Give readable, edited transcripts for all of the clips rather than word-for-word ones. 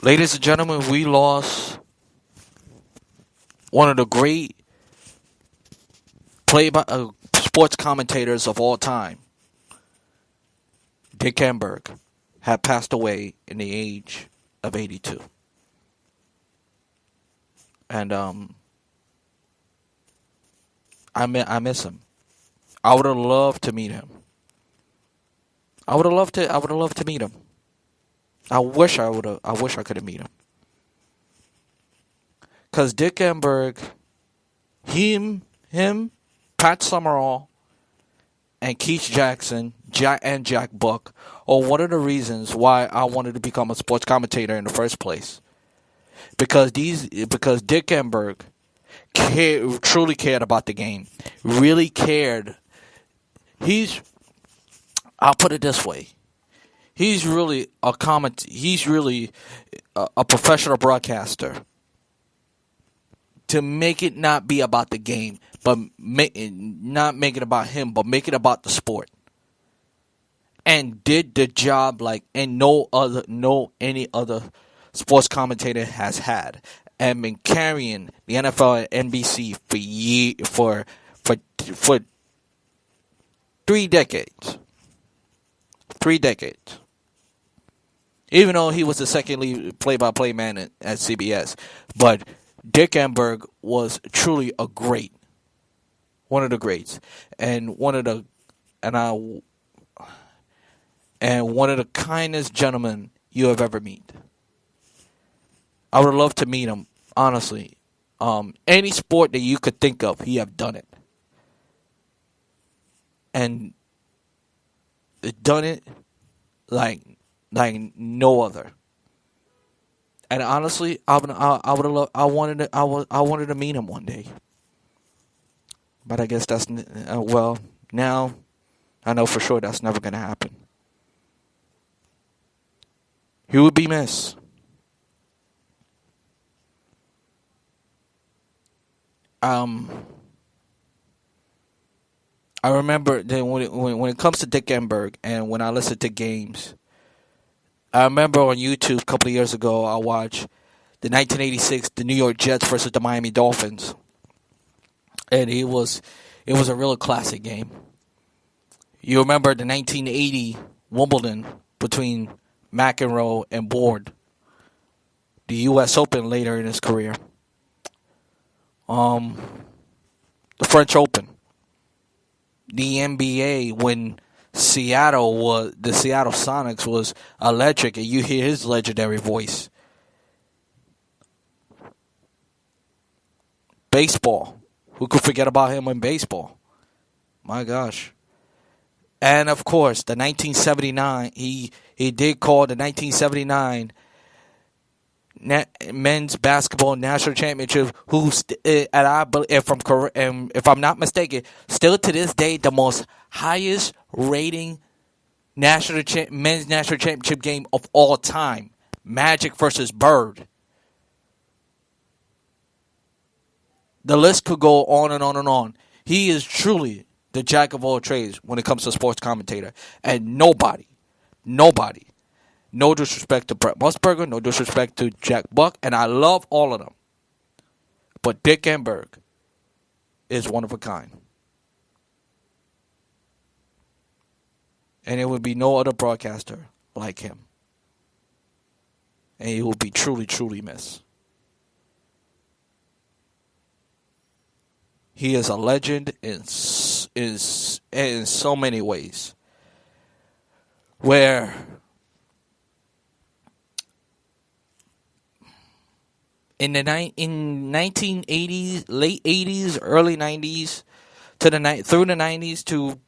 Ladies and gentlemen, we lost one of the great sports commentators of all time. Dick Enberg had passed away in the age of 82. And I miss him. I would have loved to meet him. I would have loved to meet him. I wish I could have met him. Cause Dick Enberg, him, Pat Summerall, and Keith Jackson, and Jack Buck are one of the reasons why I wanted to become a sports commentator in the first place. Because Dick Enberg truly cared about the game, really cared. I'll put it this way. He's really a professional broadcaster. To make it not be about the game, but not make it about him, but make it about the sport. And did the job like no any other sports commentator has had, and been carrying the NFL and NBC for 3 decades. 3 decades. Even though he was the second lead play-by-play man at CBS, but Dick Enberg was truly a great, one of the greats, and one of the kindest gentlemen you have ever met. I would love to meet him, honestly. Any sport that you could think of, he have done it, and done it like no other. And honestly, I wanted to meet him one day. But I guess that's now I know for sure that's never gonna happen. He would be missed. I remember that when it comes to Dick Enberg, and when I listen to games, I remember on YouTube a couple of years ago, I watched the 1986 the New York Jets versus the Miami Dolphins, and it was a real classic game. You remember the 1980 Wimbledon between McEnroe and Ward, the U.S. Open later in his career, the French Open, the NBA when the Seattle Sonics was electric, and you hear his legendary voice. Baseball, who could forget about him in baseball? My gosh. And of course, the 1979, he did call the 1979 men's basketball national championship, if I'm not mistaken, still to this day the most highest rating men's national championship game of all time. Magic versus Bird. The list could go on and on and on. He is truly the jack of all trades when it comes to sports commentator. And nobody, no disrespect to Brett Musburger, no disrespect to Jack Buck, and I love all of them. But Dick Enberg is one of a kind. And there would be no other broadcaster like him. And he will be truly, truly missed. He is a legend in so many ways. Where in 1980s, late 80s, early 90s, through the 90s to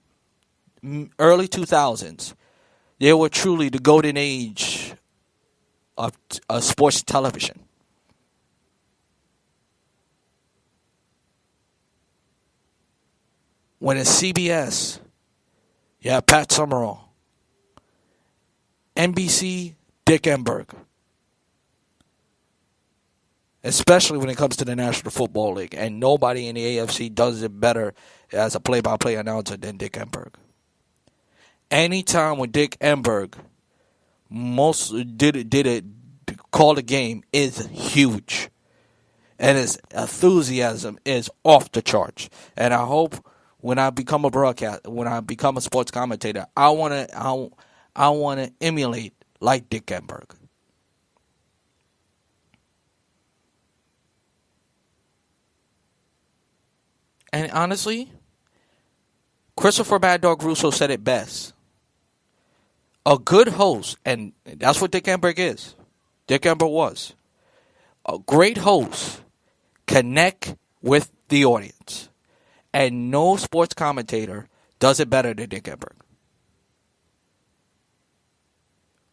early 2000s, they were truly the golden age of sports television. When it's CBS, you have Pat Summerall. NBC, Dick Enberg. Especially when it comes to the National Football League. And nobody in the AFC does it better as a play-by-play announcer than Dick Enberg. Anytime when Dick Enberg call the game is huge. And his enthusiasm is off the charts. And I hope when I become a sports commentator, I wanna emulate like Dick Enberg. And honestly, Christopher Mad Dog Russo said it best. A good host, and that's what Dick Enberg is. Dick Enberg was. A great host connect with the audience. And no sports commentator does it better than Dick Enberg.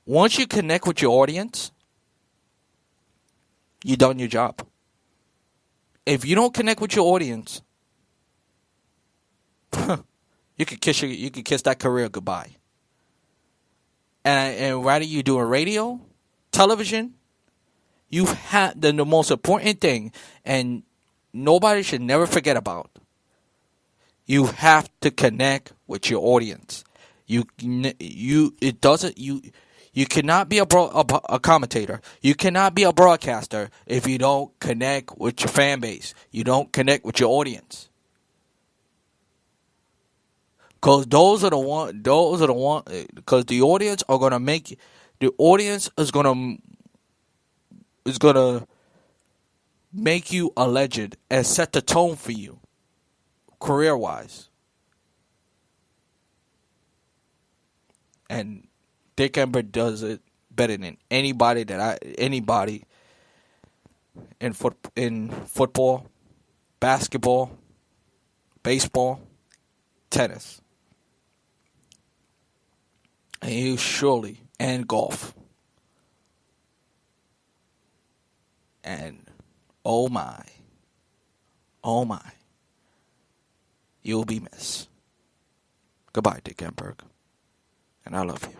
Once you connect with your audience, you've done your job. If you don't connect with your audience, you could kiss that career goodbye. And whether you're doing radio, television, you have the most important thing, and nobody should never forget about. You have to connect with your audience. You cannot be a commentator. You cannot be a broadcaster if you don't connect with your fan base. You don't connect with your audience. Because those are the one. Because the audience are gonna make. The audience is gonna make you a legend and set the tone for you, career wise. And Dick Enberg does it better than anybody in football, basketball, baseball, tennis, and golf. And oh my, you'll be missed. Goodbye, Dick Enberg, and I love you.